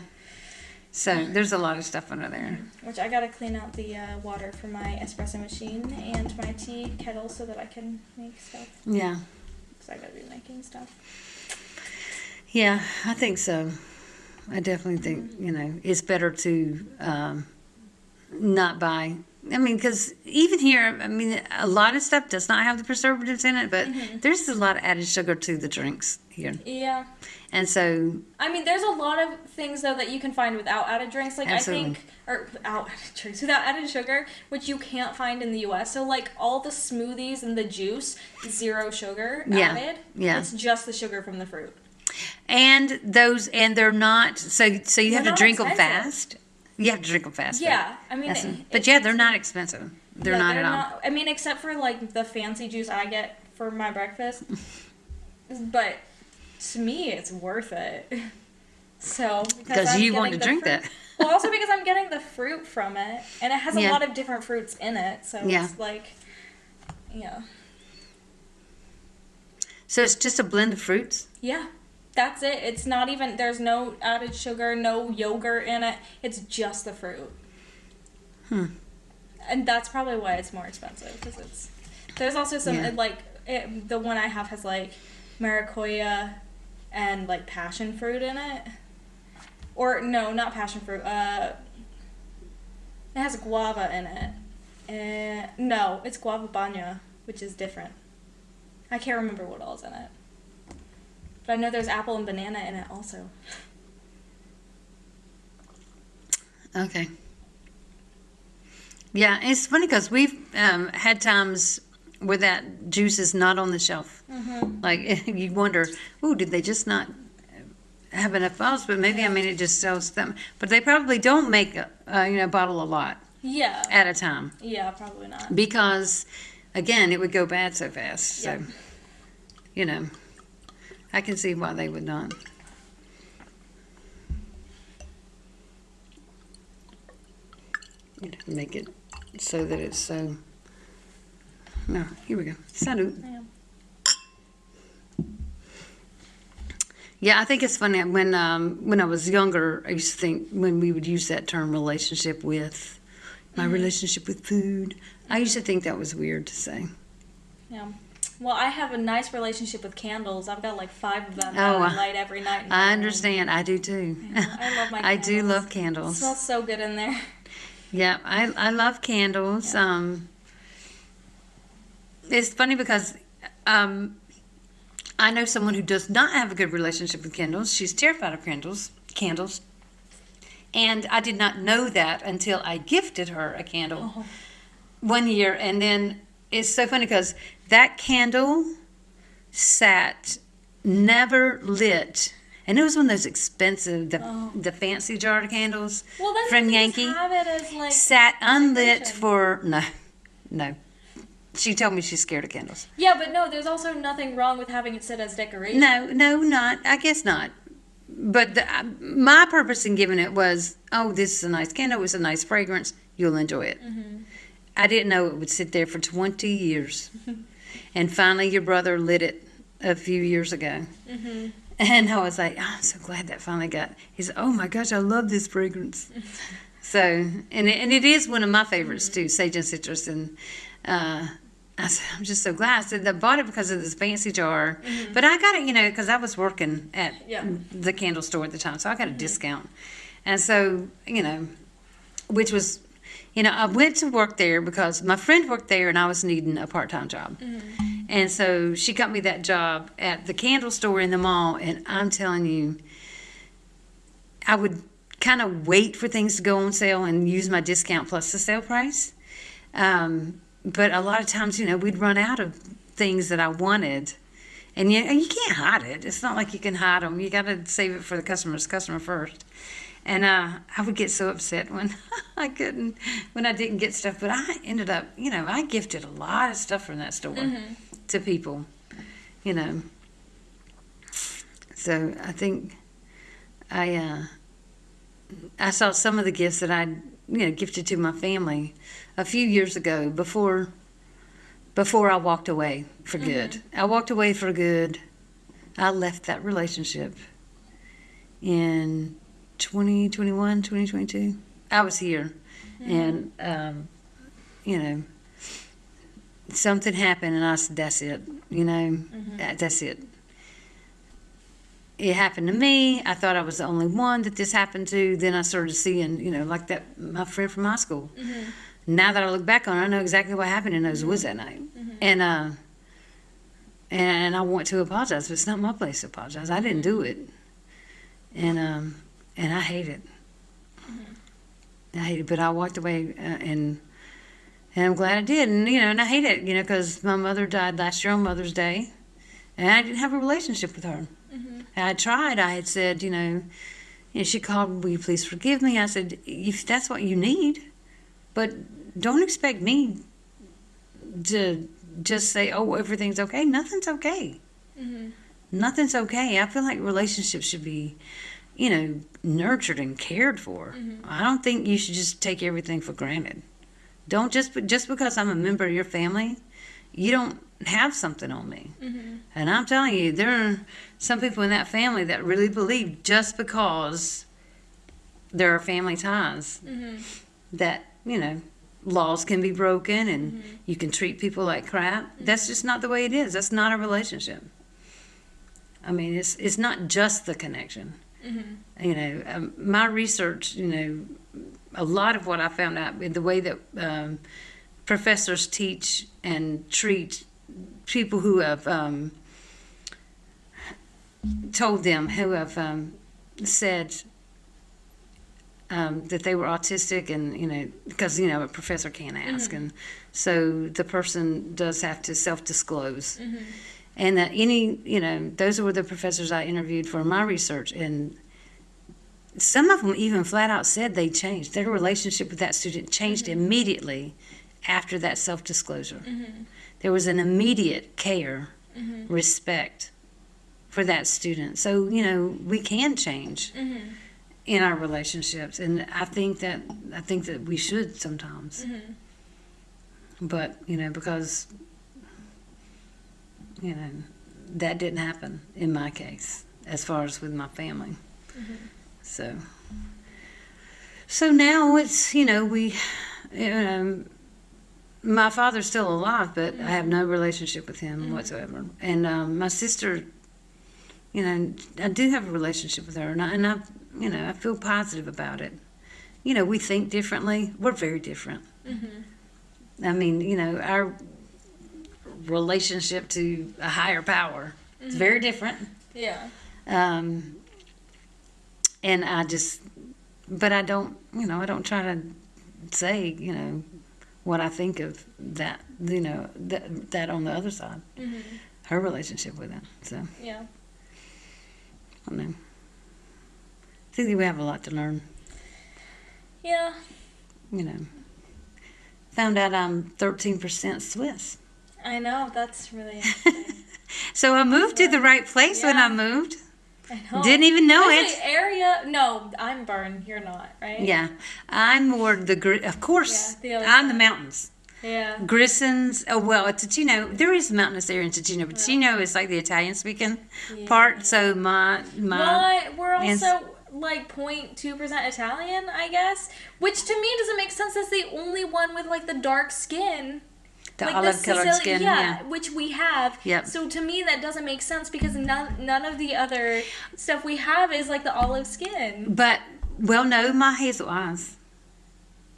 So there's a lot of stuff under there. Which I gotta clean out the water for my espresso machine and my tea kettle so that I can make stuff. Yeah. Because I gotta be making stuff. Yeah, I think so. I definitely think, you know, it's better to not buy. I mean, because even here, I mean, a lot of stuff does not have the preservatives in it, but there's a lot of added sugar to the drinks here. Yeah. And so, I mean, there's a lot of things though that you can find without added drinks. Like Absolutely. I think, or without added drinks, without added sugar, which you can't find in the U.S. So like all the smoothies and the juice, 0 sugar Yeah. added. Yeah. It's just the sugar from the fruit. and they're not, so you They're have to not drink them expensive. fast. You have to drink them fast. Yeah, I mean, But yeah, they're not expensive. They're not at all. I mean, except for like the fancy juice I get for my breakfast. But to me, it's worth it. So Because I'm you want getting to the drink fruit- that. Well, also because I'm getting the fruit from it, and it has a Yeah. lot of different fruits in it. So Yeah. it's like, yeah, So it's just a blend of fruits? yeah. That's it. It's not even. There's no added sugar, no yogurt in it. It's just the fruit. And that's probably why it's more expensive because it's. There's also some Yeah. the one I have has like maracuja and like passion fruit in it. Or no, not passion fruit. It has guava in it. No, it's guava banya, which is different. I can't remember what all's in it. But I know there's apple and banana in it also. Okay. Yeah, it's funny because we've had times where that juice is not on the shelf. Mm-hmm. Like, you wonder, ooh, did they just not have enough bottles? But maybe, I mean, it just sells them. But they probably don't make a bottle a lot Yeah. at a time Yeah, probably not. because, again, it would go bad so fast. So, Yep. you know, I can see why they would not. Make it so that it's so. No, here we go. Salud. Yeah. Yeah, I think it's funny when I was younger, I used to think when we would use that term relationship with, my relationship with food. I used to think that was weird to say. Yeah. Well, I have a nice relationship with candles. I've got like 5 of them that I light every night. I understand. I do too. I love my I candles. do love It candles. smells so good in there. Yeah, I love candles. Yeah. It's funny because I know someone who does not have a good relationship with candles. She's terrified of candles. And I did not know that until I gifted her a candle one year. And then it's so funny because that candle sat, never lit. And it was one of those expensive, the fancy jar candles Well, then from you can Yankee. just have it as like Sat unlit decoration. for, no. She told me she's scared of candles. Yeah, but no, there's also nothing wrong with having it sit as decoration. No, I guess not. But my purpose in giving it was, this is a nice candle. It's a nice fragrance. You'll enjoy it. Mm-hmm. I didn't know it would sit there for 20 years. And finally, your brother lit it a few years ago. Mm-hmm. And I was like, I'm so glad that finally got. He said, oh my gosh, I love this fragrance. So, and it is one of my favorites too, sage and citrus. And I said, I'm just so glad. I said, I bought it because of this fancy jar. Mm-hmm. But I got it, because I was working at Yeah. the candle store at the time. So I got a discount. And so, which was, I went to work there because my friend worked there and I was needing a part-time job. Mm-hmm. And so she got me that job at the candle store in the mall. And I'm telling you, I would kind of wait for things to go on sale and use my discount plus the sale price. But a lot of times, we'd run out of things that I wanted. And you can't hide it. It's not like you can hide them. You got to save it for the customer first. And I would get so upset when when I didn't get stuff. But I ended up, I gifted a lot of stuff from that store to people, So I think I saw some of the gifts that I, gifted to my family a few years ago before I walked away for good. I walked away for good. I left that relationship in 2021, 2022. I was here, and something happened, and I said, "That's it." That's it. It happened to me. I thought I was the only one that this happened to. Then I started seeing, like that, my friend from high school. Mm-hmm. Now that I look back on it, I know exactly what happened in those woods that night. Mm-hmm. And I want to apologize, but it's not my place to apologize. I didn't do it. And I hate it. I hate it, but I walked away, and I'm glad I did. And I hate it, because my mother died last year on Mother's Day, and I didn't have a relationship with her. I tried. I had said, she called, will you please forgive me? I said, if that's what you need, but don't expect me to just say, everything's okay. Nothing's okay. Mm-hmm. Nothing's okay. I feel like relationships should be, nurtured and cared for. I don't think you should just take everything for granted. Don't just because I'm a member of your family, you don't have something on me. And I'm telling you, there are some people in that family that really believe just because there are family ties that, laws can be broken and you can treat people like crap. That's just not the way it is. That's not a relationship. I mean, it's not just the connection. My research, a lot of what I found out in the way that professors teach and treat people who have told them, who have said that they were autistic, and because a professor can't ask, and so the person does have to self-disclose, and that those were the professors I interviewed for my research, and some of them even flat out said they changed. Their relationship with that student changed immediately after that self-disclosure. There was an immediate care, respect for that student. So, we can change in our relationships, and I think that we should sometimes. But, because that didn't happen in my case as far as with my family. So now it's, My father's still alive, but I have no relationship with him whatsoever. And my sister, I do have a relationship with her, and I feel positive about it. We think differently. We're very different. I mean, our relationship to a higher power is very different. Yeah. And but I don't, I don't try to say, what I think of that, that on the other side. Her relationship with him. So, Yeah. I don't know. I think we have a lot to learn. Yeah. Found out I'm 13% Swiss. I know, that's really interesting. So I moved to the right place when I Yeah. moved. I know. Didn't even know Especially it. area. No, I'm Bern. You're not, right? Yeah. I'm more of course, Yeah, the other I'm the side. mountains. Yeah. Grissons, Ticino, there is a mountainous area in Ticino, but Ticino is like the Italian speaking part. So my But we're and- also like 0.2% Italian, I guess. Which to me doesn't make sense. That's the only one with like the dark skin. the Like olive colored Sicilian, skin. yeah, which we have. Yep. So to me that doesn't make sense because none of the other stuff we have is like the olive skin. But no, my hazel eyes.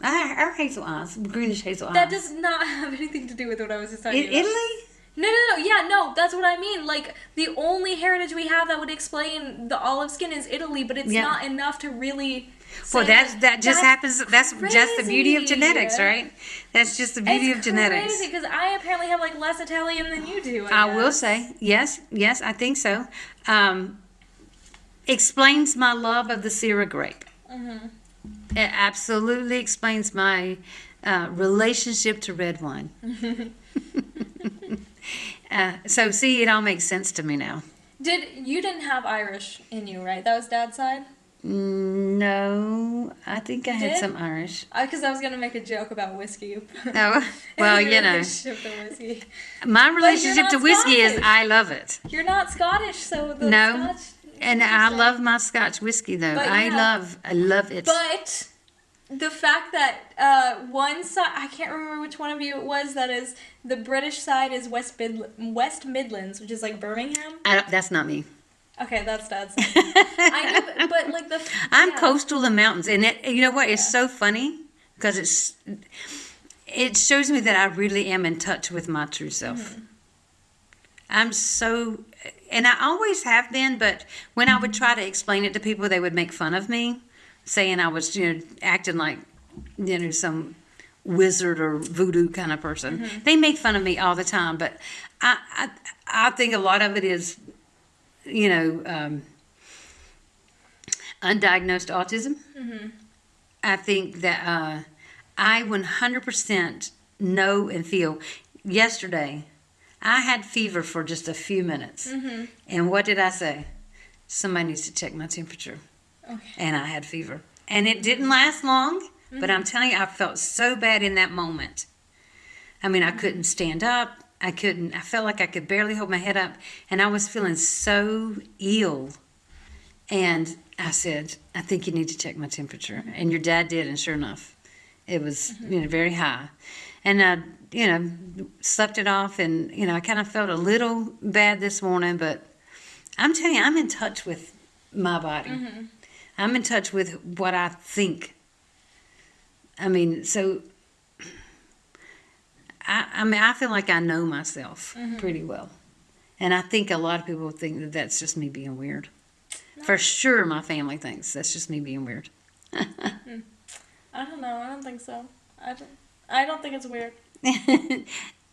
Our hazel eyes, greenish hazel eyes. That does not have anything to do with what I was just talking about. Italy? No, yeah, no, that's what I mean. Like, the only heritage we have that would explain the olive skin is Italy, but it's Yeah. not enough to really Well, say that just happens. That's just the beauty of crazy. genetics, right? That's just the beauty of genetics. Crazy, because I apparently have, like, less Italian than you do, I will guess. say, yes, I think so. Explains my love of the Syrah grape. It absolutely explains my relationship to red wine. So, see, it all makes sense to me now. You didn't have Irish in you, right? That was Dad's side? No, I think I had Did? some Irish. Because I was going to make a joke about whiskey. Oh, well, Your relationship to whiskey. my relationship not to whiskey is Scottish. I love it. You're not Scottish, so the No, Scotch... and I love my Scotch whiskey though. But I yeah. love it. But the fact that one side, I can't remember which one of you it was, that is, the British side is West Midlands, which is like Birmingham. That's not me. Okay, that's Dad's side. I know, but like I'm yeah. coastal in mountains, and you know what? It's so funny because it shows me that I really am in touch with my true self. I'm so, and I always have been, but when I would try to explain it to people, they would make fun of me, saying I was, acting like, some wizard or voodoo kind of person. They make fun of me all the time, but I think a lot of it is, undiagnosed autism. I think that I 100% know and feel. Yesterday, I had fever for just a few minutes. And what did I say? Somebody needs to check my temperature. Okay. And I had fever. And it didn't last long, but I'm telling you, I felt so bad in that moment. I mean, I couldn't stand up. I felt like I could barely hold my head up. And I was feeling so ill. And I said, I think you need to check my temperature. And your dad did, and sure enough, it was, very high. And I, slept it off, and, I kind of felt a little bad this morning, but I'm telling you, I'm in touch with my body. I'm in touch with what I think. I mean, so I feel like I know myself pretty well. And I think a lot of people think that that's just me being weird. No. For sure, my family thinks that's just me being weird. I don't know. I don't think so. I don't think it's weird.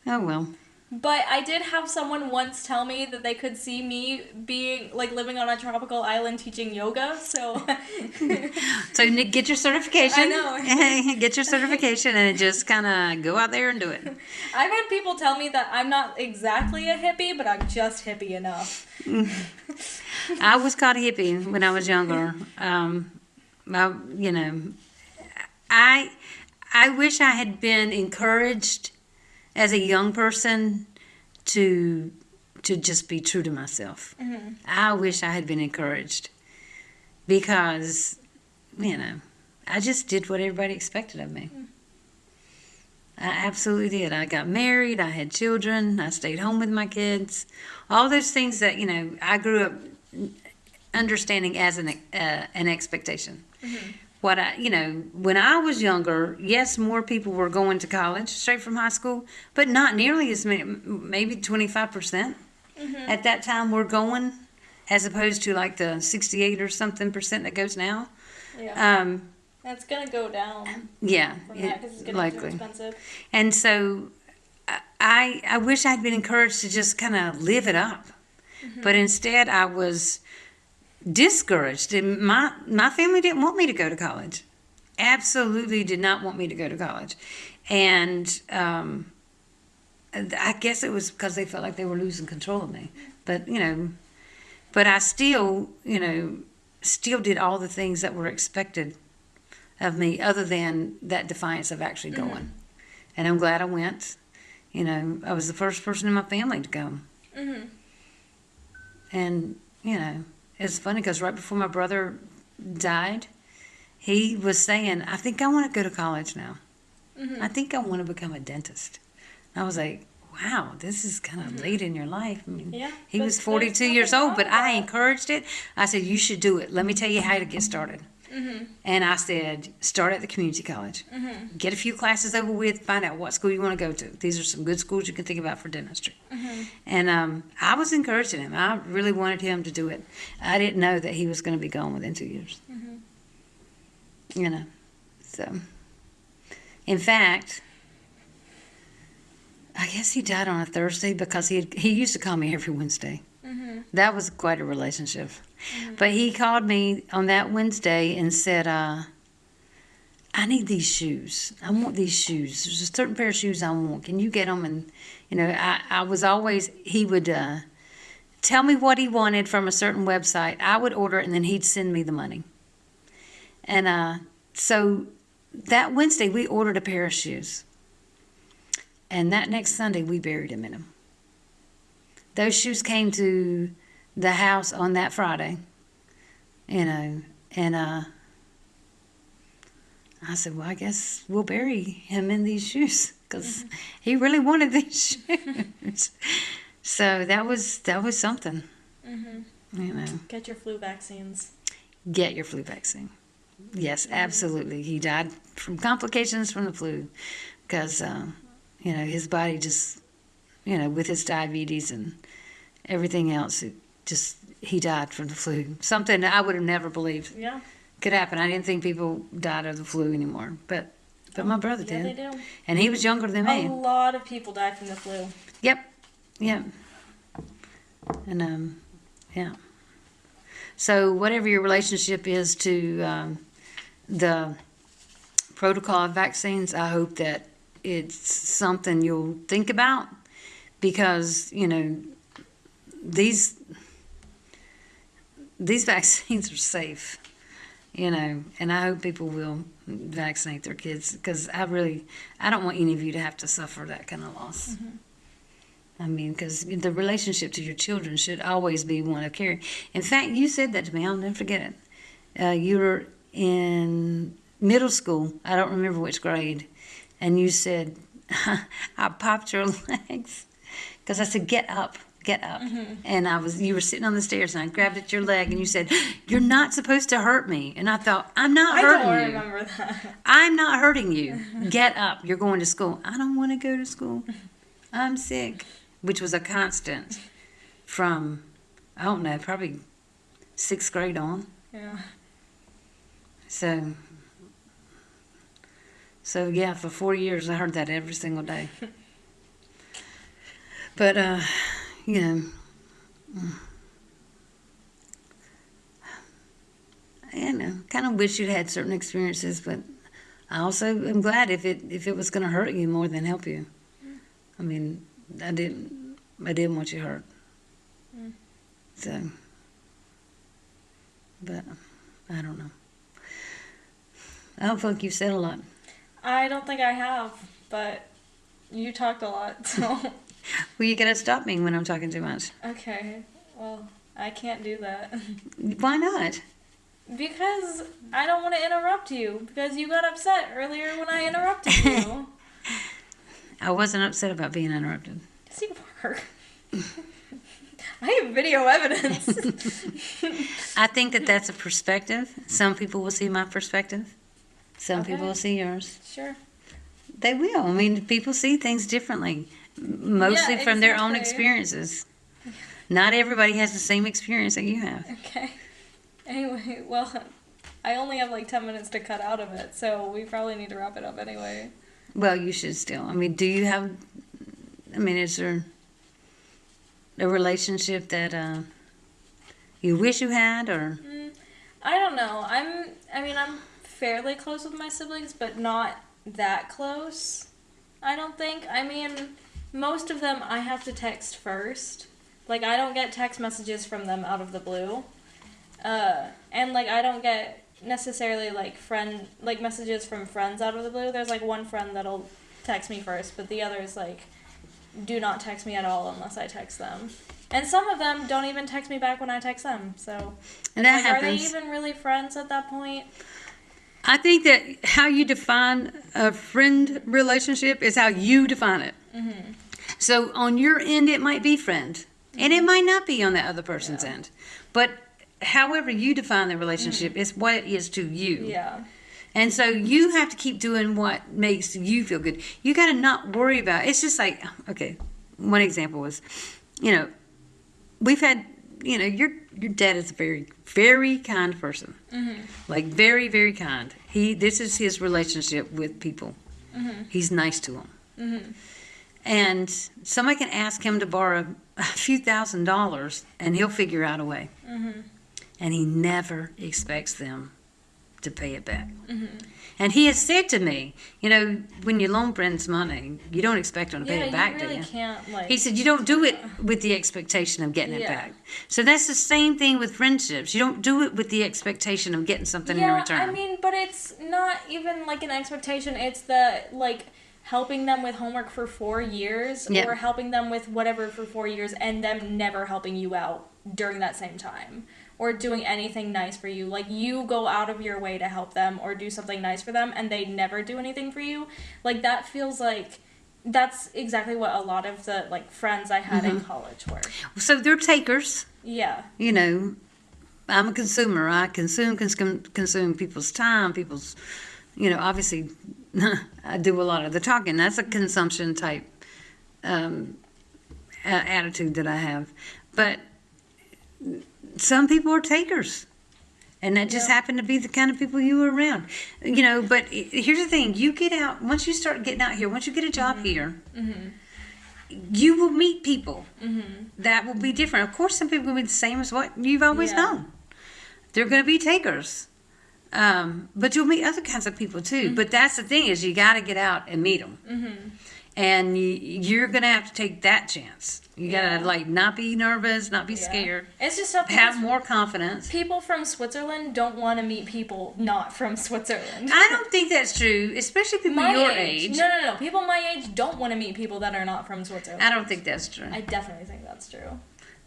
Oh, well. But I did have someone once tell me that they could see me being, like, living on a tropical island teaching yoga, so... So get your certification. I know. Get your certification and just kind of go out there and do it. I've had people tell me that I'm not exactly a hippie, but I'm just hippie enough. I was called a hippie when I was younger. I wish I had been encouraged as a young person to just be true to myself. I wish I had been encouraged because, I just did what everybody expected of me. I absolutely did. I got married. I had children. I stayed home with my kids. All those things that, I grew up understanding as an expectation. When I was younger, yes, more people were going to college straight from high school, but not nearly as many, maybe 25% at that time were going, as opposed to like the 68 or something percent that goes now. Yeah. That's going to go down Yeah, from that because it's getting too likely. expensive. And so I wish I'd been encouraged to just kind of live it up. But instead I was discouraged. And my family didn't want me to go to college. Absolutely did not want me to go to college. And I guess it was because they felt like they were losing control of me. But I still, still did all the things that were expected of me, other than that defiance of actually going. And I'm glad I went. I was the first person in my family to go. And, it's funny because right before my brother died, he was saying, I think I want to go to college now. I think I want to become a dentist. And I was like, wow, this is kind of late in your life. I mean, Yeah, he was 42 years old, but I encouraged it. I said, you should do it. Let me tell you how to get started. And I said, start at the community college. Get a few classes over with, find out what school you want to go to. These are some good schools you can think about for dentistry. And I was encouraging him. I really wanted him to do it. I didn't know that he was going to be gone within 2 years. So. In fact, I guess he died on a Thursday because he used to call me every Wednesday. That was quite a relationship. But he called me on that Wednesday and said, I need these shoes. I want these shoes. There's a certain pair of shoes I want. Can you get them? And, I was always, he would tell me what he wanted from a certain website. I would order it, and then he'd send me the money. And so that Wednesday, we ordered a pair of shoes. And that next Sunday, we buried him in them. Those shoes came to the house on that Friday, and I said, well, I guess we'll bury him in these shoes because he really wanted these shoes. So that was something. Get your flu vaccines. Get your flu vaccine. Yes, absolutely. He died from complications from the flu because, his body just, with his diabetes and everything else, he died from the flu. Something that I would have never believed could happen. I didn't think people died of the flu anymore, but my brother did. They do. And he was younger than me. A lot of people died from the flu. Yep. And so whatever your relationship is to the protocol of vaccines, I hope that it's something you'll think about, because these vaccines are safe, and I hope people will vaccinate their kids, because I don't want any of you to have to suffer that kind of loss. I mean, because the relationship to your children should always be one of caring. In fact, you said that to me. I'll never forget it. You were in middle school. I don't remember which grade. And you said, I popped your legs. Because I said, get up. And you were sitting on the stairs, and I grabbed at your leg, and you said, you're not supposed to hurt me. And I thought, I'm not hurting you. I don't remember that. I'm not hurting you. Get up. You're going to school. I don't want to go to school. I'm sick. Which was a constant from, I don't know, probably 6th grade on. Yeah. So yeah, for 4 years I heard that every single day. But, I kind of wish you'd had certain experiences, but I also am glad if it was going to hurt you more than help you. I mean, I didn't want you hurt. So, but I don't know. I don't feel like you've said a lot. I don't think I have, but you talked a lot, so. Well, you gotta stop me when I'm talking too much. Okay, well, I can't do that. Why not? Because I don't want to interrupt you, because you got upset earlier when I interrupted you. I wasn't upset about being interrupted. Yes, you were. I have video evidence. I think that that's a perspective. Some people will see my perspective. Some Okay. people will see yours. Sure. They will. I mean, people see things differently, mostly Yeah, from their own exactly. experiences. Not everybody has the same experience that you have. Okay. Anyway, well, I only have like 10 minutes to cut out of it, so we probably need to wrap it up anyway. Well, you should still. I mean, do you have, I mean, is there a relationship that you wish you had, or? I don't know. I'm fairly close with my siblings, but not that close. I don't think. I mean, most of them I have to text first. Like, I don't get text messages from them out of the blue. And like, I don't get necessarily like messages from friends out of the blue. There's like one friend that'll text me first, but the others like do not text me at all unless I text them. And some of them don't even text me back when I text them. So, And that like, are they happens. even really friends at that point? I think that how you define a friend relationship is how you define it. Mm-hmm. So on your end, it might be friend, and it might not be on the other person's end. But however you define the relationship is what it is to you. Yeah. And so you have to keep doing what makes you feel good. You got to not worry about it. It's just like, okay, one example was, we've had, your dad is a very, very kind person. Mm-hmm. Like very, very kind. This is his relationship with people. Mm-hmm. He's nice to them. Mm-hmm. And somebody can ask him to borrow a few $1,000s and he'll figure out a way. Mm-hmm. And he never expects them to pay it back. Mm-hmm. And he has said to me, when you loan friends money, you don't expect them to pay it back, you really do you? can't like. He said, you don't do it with the expectation of getting it Yeah. back. So that's the same thing with friendships. You don't do it with the expectation of getting something in return. I mean, but it's not even like an expectation. It's the like helping them with homework for 4 years, Yep. or helping them with whatever for 4 years, and them never helping you out during that same time, or doing anything nice for you. Like, you go out of your way to help them or do something nice for them, and they never do anything for you. Like, that feels like that's exactly what a lot of the like friends I had in college were. So they're takers. Yeah. I'm a consumer. I consume people's time, people's, obviously, I do a lot of the talking. That's a consumption type attitude that I have. But some people are takers. And that just happened to be the kind of people you were around. But here's the thing. You get out, once you start getting out here, once you get a job here, you will meet people that will be different. Of course, some people will be the same as what you've always known. They're going to be takers. But you'll meet other kinds of people too. But that's the thing, is you got to get out and meet them. And you're going to have to take that chance. You got to not be nervous, not be scared. It's just something. Have more confidence. People from Switzerland don't want to meet people not from Switzerland. I don't think that's true, especially people your age. No. People my age don't want to meet people that are not from Switzerland. I don't think that's true. I definitely think that's true.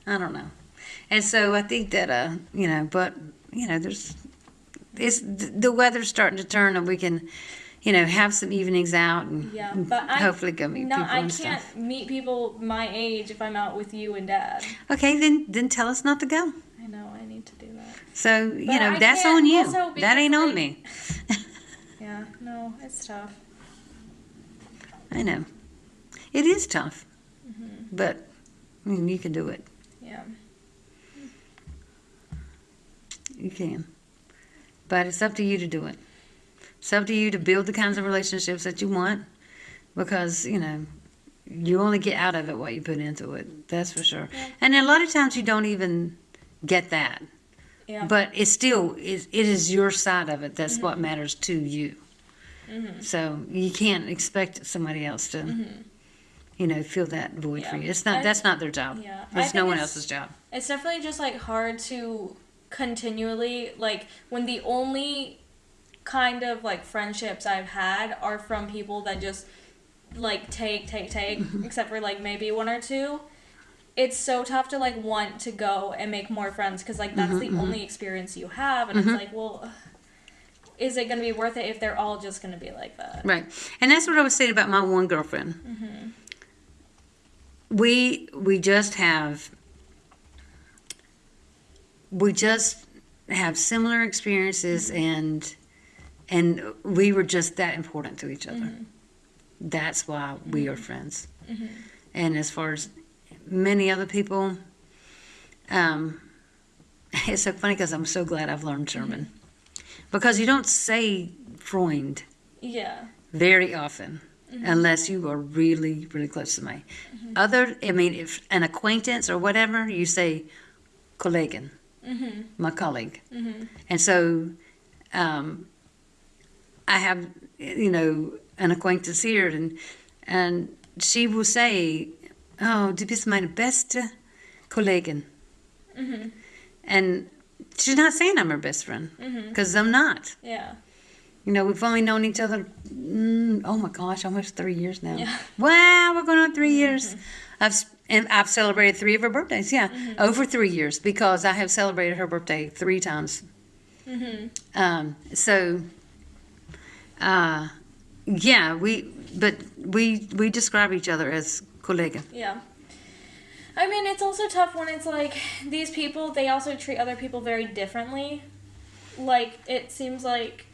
I don't know. And so I think that, the weather's starting to turn, and we can, have some evenings out and but hopefully go meet people I and can't stuff. meet people my age if I'm out with you and Dad. Okay, then tell us not to go. I know, I need to do that. So, I that's can't on you. also That ain't because, on me. Yeah, no, it's tough. I know. It is tough. But, you can do it. Yeah. You can. But it's up to you to do it. It's up to you to build the kinds of relationships that you want, because, you only get out of it what you put into it. That's for sure. Yeah. And a lot of times you don't even get that. Yeah. But it is your side of it that's what matters to you. So you can't expect somebody else to, fill that void for you. That's not their job. Yeah. It's no one else's job. It's definitely just hard to continually, when the only kind of friendships I've had are from people that just take except for maybe one or two. It's so tough to want to go and make more friends, because that's the only experience you have, and it's is it going to be worth it if they're all just going to be like that? Right. And that's what I was saying about my one girlfriend. Mm-hmm. We just have similar experiences, and we were just that important to each other. Mm-hmm. That's why we are friends. Mm-hmm. And as far as many other people, it's so funny because I'm so glad I've learned German. Because you don't say Freund Yeah. very often unless you are really, really close to me. If an acquaintance or whatever, you say Kollegen, my colleague. And so I have, an acquaintance here, and she will say, "Oh, du bist meine beste Kollegin." And she's not saying I'm her best friend, because I'm not. Yeah. We've only known each other, oh my gosh, almost 3 years now. Yeah. Wow, we're going on 3 years. I've celebrated 3 of her birthdays, over 3 years, because I have celebrated her birthday 3 times. We describe each other as Kollegen. Yeah. I mean, it's also tough when it's like these people, they also treat other people very differently. Like, it seems like,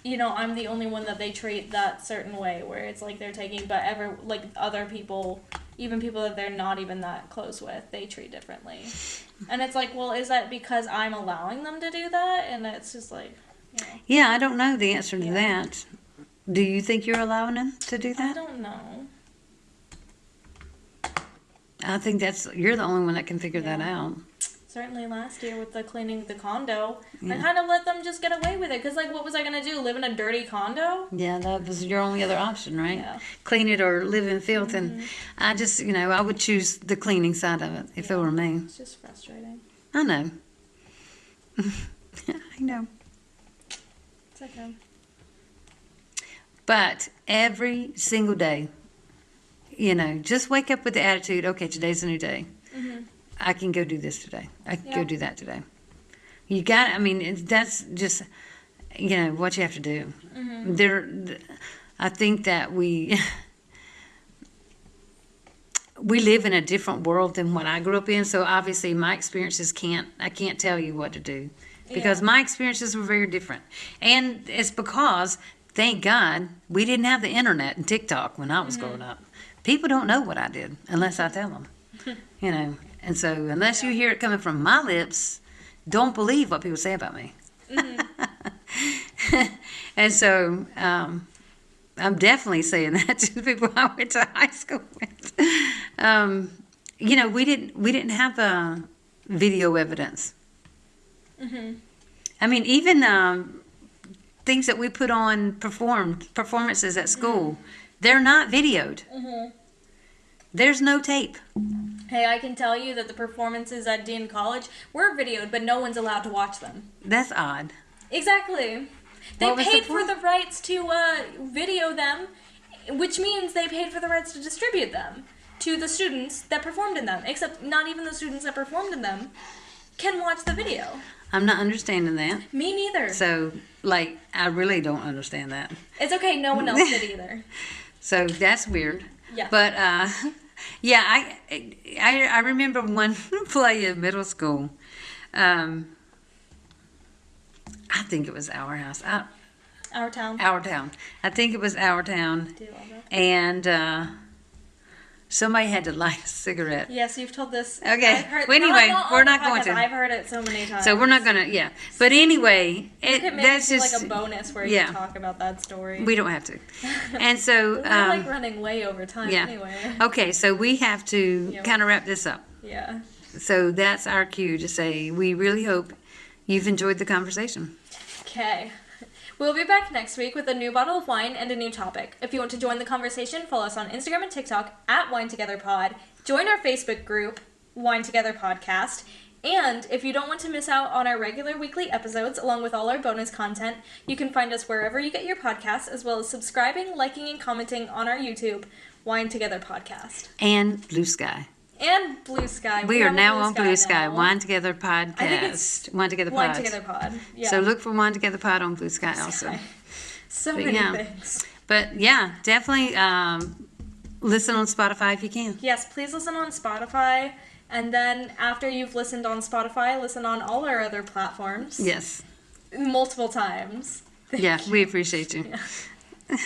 I'm the only one that they treat that certain way, where it's like they're taking, other people, even people that they're not even that close with, they treat differently. And it's like, well, is that because I'm allowing them to do that? And it's just like, Yeah, I don't know the answer to that. Do you think you're allowing them to do I that? don't know. I think you're the only one that can figure that out. Certainly last year with the cleaning the condo, I kind of let them just get away with it. Because, what was I going to do? Live in a dirty condo? Yeah, that was your only other option, right? Yeah. Clean it or live in filth. And I just, I would choose the cleaning side of it if it were me. It's just frustrating. I know. I know. It's okay. But every single day, just wake up with the attitude, okay, today's a new day. I can go do this today. I can go do that today. That's just, what you have to do. I think that we live in a different world than what I grew up in, so obviously my experiences I can't tell you what to do. Because my experiences were very different. And it's because, thank God, we didn't have the internet and TikTok when I was growing up. People don't know what I did unless I tell them, And so unless you hear it coming from my lips, don't believe what people say about me. And so I'm definitely saying that to the people I went to high school with. We didn't have video evidence. I mean, even things that we put on performances at school, they're not videoed. There's no tape. Hey, I can tell you that the performances at Dean College were videoed, but no one's allowed to watch them. That's odd. Exactly. They paid for the rights to video them, which means they paid for the rights to distribute them to the students that performed in them, except not even the students that performed in them can watch the video. I'm not understanding that. Me neither. So, I really don't understand that. It's okay, no one else did either. So, that's weird. Yeah. But, I remember one play in middle school. I think it was Our House. Our Town. Our Town. I think it was Our Town. Do you love it? And somebody had to light a cigarette. Yes, you've told this. Okay. Well, anyway, we're not going to. I've heard it so many times. So we're not going to, But anyway, that's just like a bonus where you talk about that story. We don't have to. And so. We're running way over time anyway. Okay, so we have to kind of wrap this up. Yeah. So that's our cue to say we really hope you've enjoyed the conversation. Okay. We'll be back next week with a new bottle of wine and a new topic. If you want to join the conversation, follow us on Instagram and TikTok at WineTogetherPod. Join our Facebook group, Wine Together Podcast. And if you don't want to miss out on our regular weekly episodes, along with all our bonus content, you can find us wherever you get your podcasts, as well as subscribing, liking, and commenting on our YouTube, Wine Together Podcast. And Blue Sky. And Blue Sky. We are have a now on Blue Sky. now. Wine Together Podcast. I think it's Wine Together Wine Pod. Together Pod. Yeah. So look for Wine Together Pod on Blue Sky also. So But many yeah. things. But yeah, definitely listen on Spotify if you can. Yes, please listen on Spotify. And then after you've listened on Spotify, listen on all our other platforms. Yes. Multiple times. Yeah, we appreciate you. Yeah.